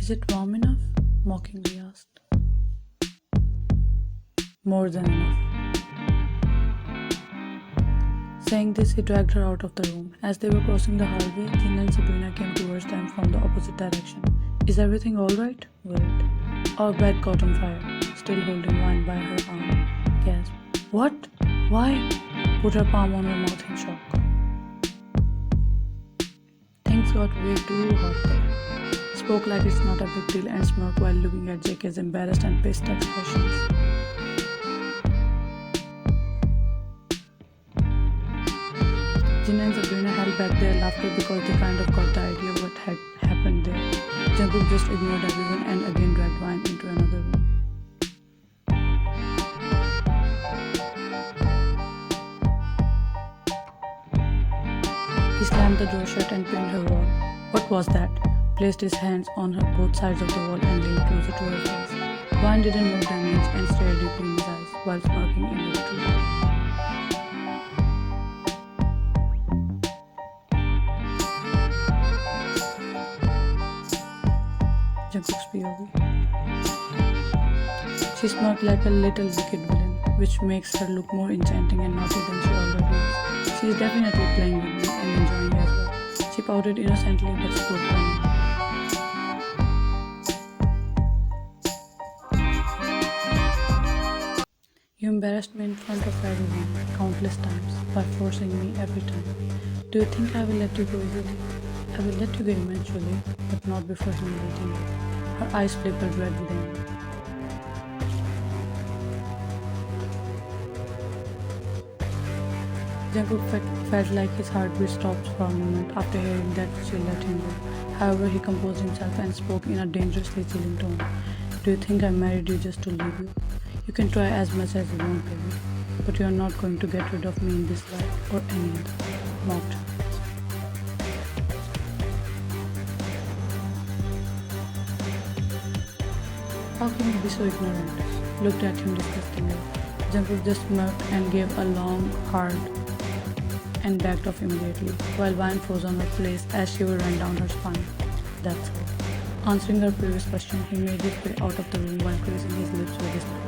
Is it warm enough? Mockingly asked. More than enough. Saying this, he dragged her out of the room. As they were crossing the hallway, Jeon and Sabrina came towards them from the opposite direction. Is everything alright? Worried. Our bed caught on fire. Still holding Wine by her arm. Gasped. What? Why? Put her palm on her mouth in shock. Things got way too hot there. Spoke like it's not a big deal and smirked while looking at JK's embarrassed and pissed expressions. Jeon and Sabrina held back their laughter because they kind of got the idea of what had happened there. Jungkook just ignored everyone and again dragged Wine into another room. He slammed the door shut and pinned her wall. What was that? Placed his hands on her both sides of the wall and leaned closer to her face. Wine didn't move an inch and stared deeply in his eyes while smirking in victory. Jungkook's POV. She smirked like a little wicked villain, which makes her look more enchanting and naughty than she already is. She is definitely playing with me and enjoying it as well. She pouted innocently but spoke firmly. You embarrassed me in front of everyone, countless times, by forcing me every time. Do you think I will let you go easily? I will let you go eventually, but not before humiliating you. Her eyes flickered red with anger. Jungkook felt like his heartbeat stopped for a moment after hearing that she let him go. However, he composed himself and spoke in a dangerously chilling tone. Do you think I married you just to leave you? You can try as much as you want, baby, but you are not going to get rid of me in this life or any other. Mocked her. How can you be so ignorant? Looked at him disgustingly. Jungkook just smirked and gave a long, hard and backed off immediately, while Wine froze on her place as she would run down her spine. That's all. Answering her previous question, he made his way out of the room while creasing his lips with his tongue.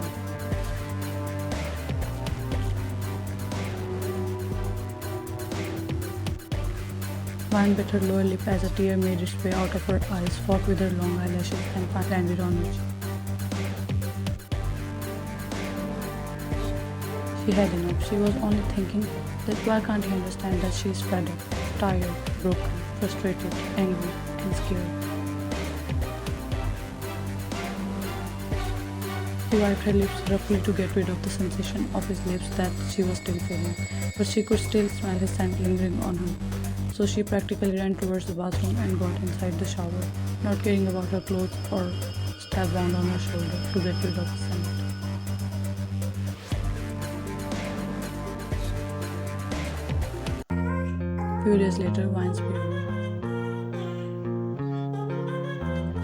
Wine bit her lower lip as a tear made its way out of her eyes, fought with her long eyelashes, and landed on her cheek. She had enough. She was only thinking that why can't he understand that she is fed up, tired, broken, frustrated, angry, and scared. He wiped her lips roughly to get rid of the sensation of his lips that she was still feeling, but she could still smell his scent lingering on her. So she practically ran towards the bathroom and got inside the shower, not caring about her clothes or stab wound on her shoulder to get rid of the scent. Few days later, Wine's POV.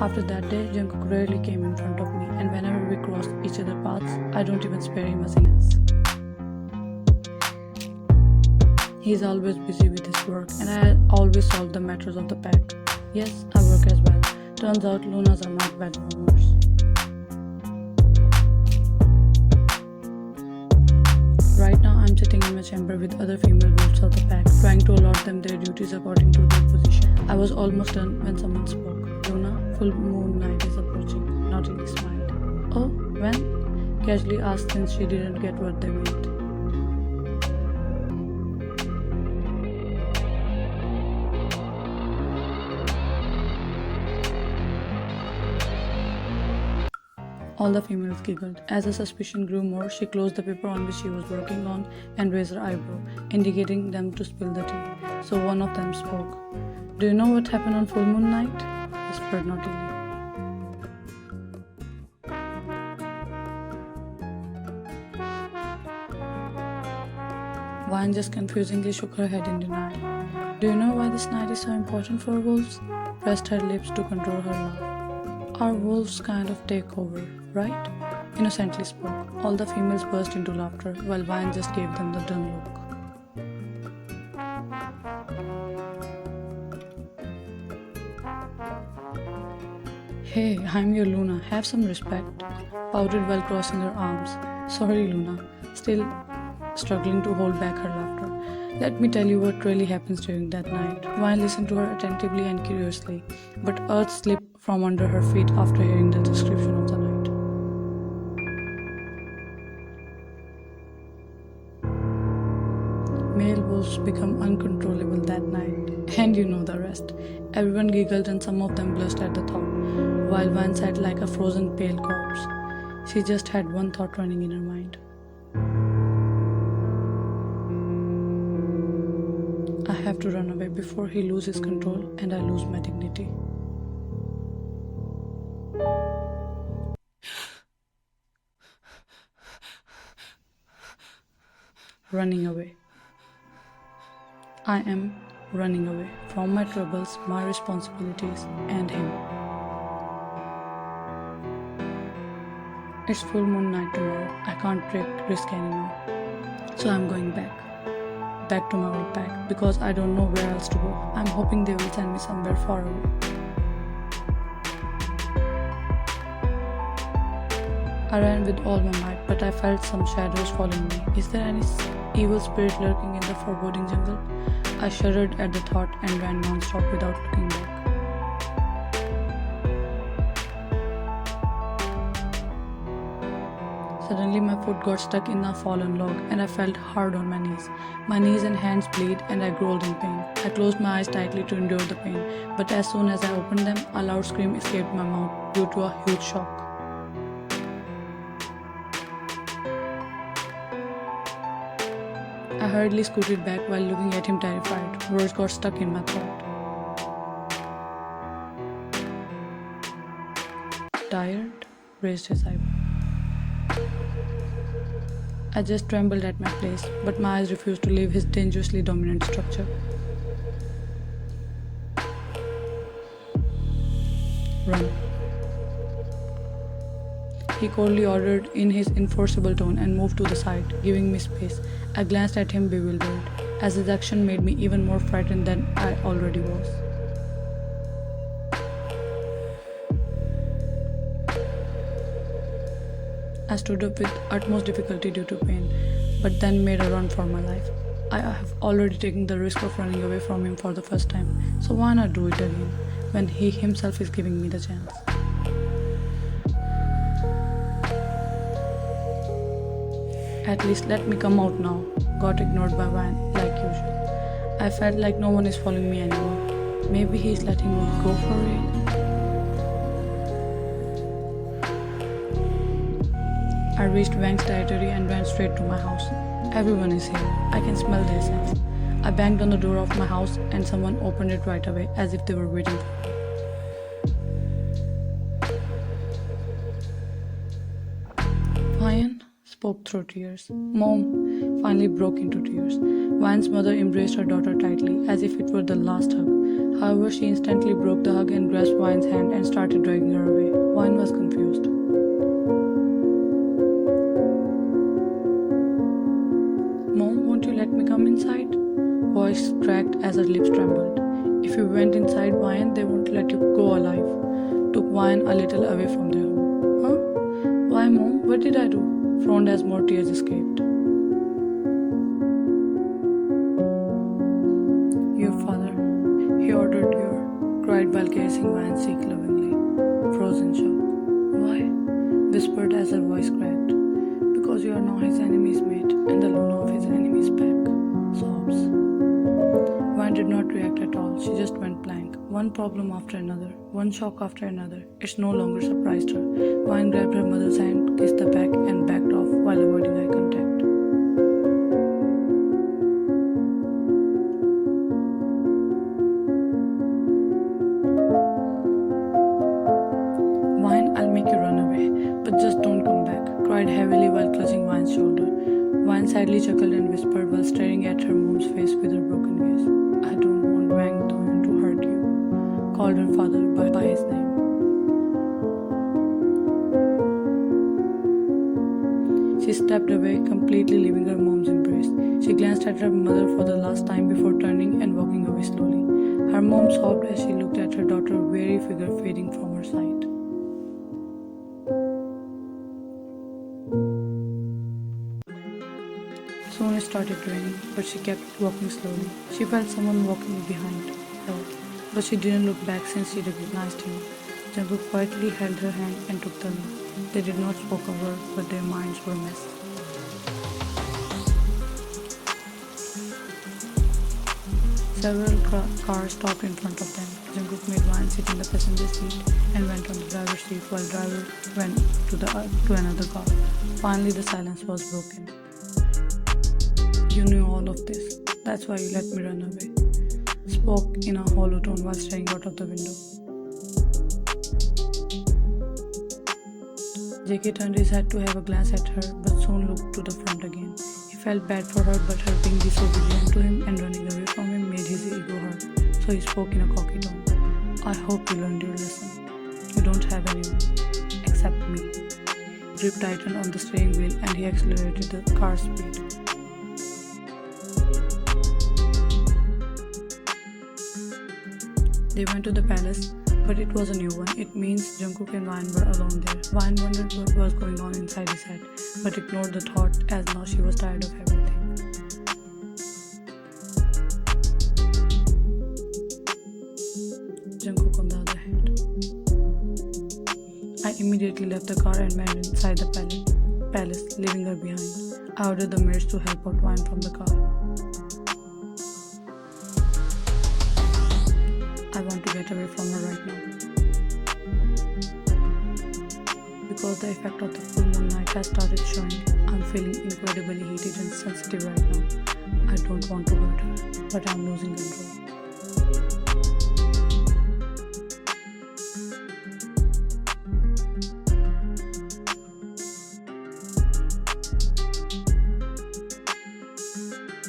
After that day, Jungkook rarely came in front of me, and whenever we crossed each other's paths, I don't even spare him a single. He's always busy with his work, and I always solve the matters of the pack. Yes, I work as well. Turns out Lunas are not bad rumors. Right now, I'm sitting in my chamber with other female wolves of the pack, trying to allot them their duties according to their position. I was almost done when someone spoke. Luna, full moon night is approaching. Naughty smiled. Oh, when? Casually asked since she didn't get what they meant. All the females giggled. As the suspicion grew more, she closed the paper on which she was working on and raised her eyebrow, indicating them to spill the tea. So one of them spoke. Do you know what happened on full moon night? Whispered naughtily. Wine just confusingly shook her head in denial. Do you know why this night is so important for wolves? Pressed her lips to control her laugh. Our wolves kind of take over, right? Innocently spoke. All the females burst into laughter, while Wine just gave them the done look. Hey, I'm your Luna. Have some respect. Pouted while crossing her arms. Sorry, Luna. Still struggling to hold back her laughter. Let me tell you what really happens during that night. Vine listened to her attentively and curiously, but earth slipped from under her feet after hearing the description of the night. Male wolves become uncontrollable that night, and you know the rest. Everyone giggled and some of them blushed at the thought, while Van sat like a frozen pale corpse. She just had one thought running in her mind. I have to run away before he loses control and I lose my dignity. Running away. I am running away from my troubles, my responsibilities, and him. It's full moon night tomorrow. I can't take risk anymore. So I'm going back. Back to my old pack because I don't know where else to go. I'm hoping they will send me somewhere far away. I ran with all my might, but I felt some shadows following me. Is there any evil spirit lurking in the foreboding jungle? I shuddered at the thought and ran non-stop without looking back. Suddenly my foot got stuck in a fallen log and I felt hard on my knees. My knees and hands bled and I growled in pain. I closed my eyes tightly to endure the pain, but as soon as I opened them, a loud scream escaped my mouth due to a huge shock. I hurriedly scooted back while looking at him terrified. Words got stuck in my throat. Tired? Raised his eyebrow. I just trembled at my place, but my eyes refused to leave his dangerously dominant structure. Run. He coldly ordered in his enforceable tone and moved to the side, giving me space. I glanced at him bewildered, as his action made me even more frightened than I already was. I stood up with utmost difficulty due to pain, but then made a run for my life. I have already taken the risk of running away from him for the first time, so why not do it again, when he himself is giving me the chance? At least let me come out now. Got ignored by Van like usual. I felt like no one is following me anymore. Maybe he is letting me go for real. I reached Wang's territory and ran straight to my house. Everyone is here. I can smell their scents. I banged on the door of my house and someone opened it right away as if they were waiting for me. Ryan spoke through tears. Mom finally broke into tears. Vine's mother embraced her daughter tightly, as if it were the last hug. However, she instantly broke the hug and grasped Vine's hand and started dragging her away. Vine was confused. Mom, won't you let me come inside? Voice cracked as her lips trembled. If you went inside Vine, they won't let you go alive. Took Vine a little away from their home. Huh? Why, Mom? What did I do? Frowned as more tears escaped. Your father, he ordered you, cried while caressing Vine's cheek lovingly. Frozen shock. Why? Whispered as her voice cracked. Because you are now his enemy's mate and the Luna of his enemy's pack. Sobs. Vine did not react at all. She just went blank. One problem after another, one shock after another. It no longer surprised her. Vine grabbed her mother's hand, kissed the back, and backed off while avoiding eye contact. Vine, I'll make you run away, but just don't come back, cried heavily while clutching Vine's shoulder. Vine sadly chuckled and whispered while staring at her mom's face with her broken gaze. I don't want Wang to hurt you, called her father by his name. She stepped away, completely leaving her mom's embrace. She glanced at her mother for the last time before turning and walking away slowly. Her mom sobbed as she looked at her daughter's weary figure fading from her sight. started raining, but she kept walking slowly. She felt someone walking behind her, but she didn't look back since she recognized him. Jungkook quietly held her hand and took the lead. They did not speak a word, but their minds were messed. Several cars stopped in front of them. Jungkook made Ryan sit in the passenger seat and went on the driver's seat while driver went to another car. Finally, the silence was broken. You knew all of this. That's why you let me run away. Spoke in a hollow tone while staring out of the window. JK turned his head to have a glance at her, but soon looked to the front again. He felt bad for her, but her being disobedient to him and running away from him made his ego hurt, so he spoke in a cocky tone. I hope you learned your lesson. You don't have anyone, except me. Grip tightened on the steering wheel and he accelerated the car's speed. They went to the palace, but it was a new one. It means Jungkook and Ryan were alone there. Ryan wondered what was going on inside his head, but ignored the thought as now she was tired of everything. Jungkook on the other hand. I immediately left the car and went inside the palace, leaving her behind. I ordered the maids to help out Ryan from the car. I want to get away from her right now. Because the effect of the full moon night has started showing, I'm feeling incredibly heated and sensitive right now. I don't want to hurt her, but I'm losing control.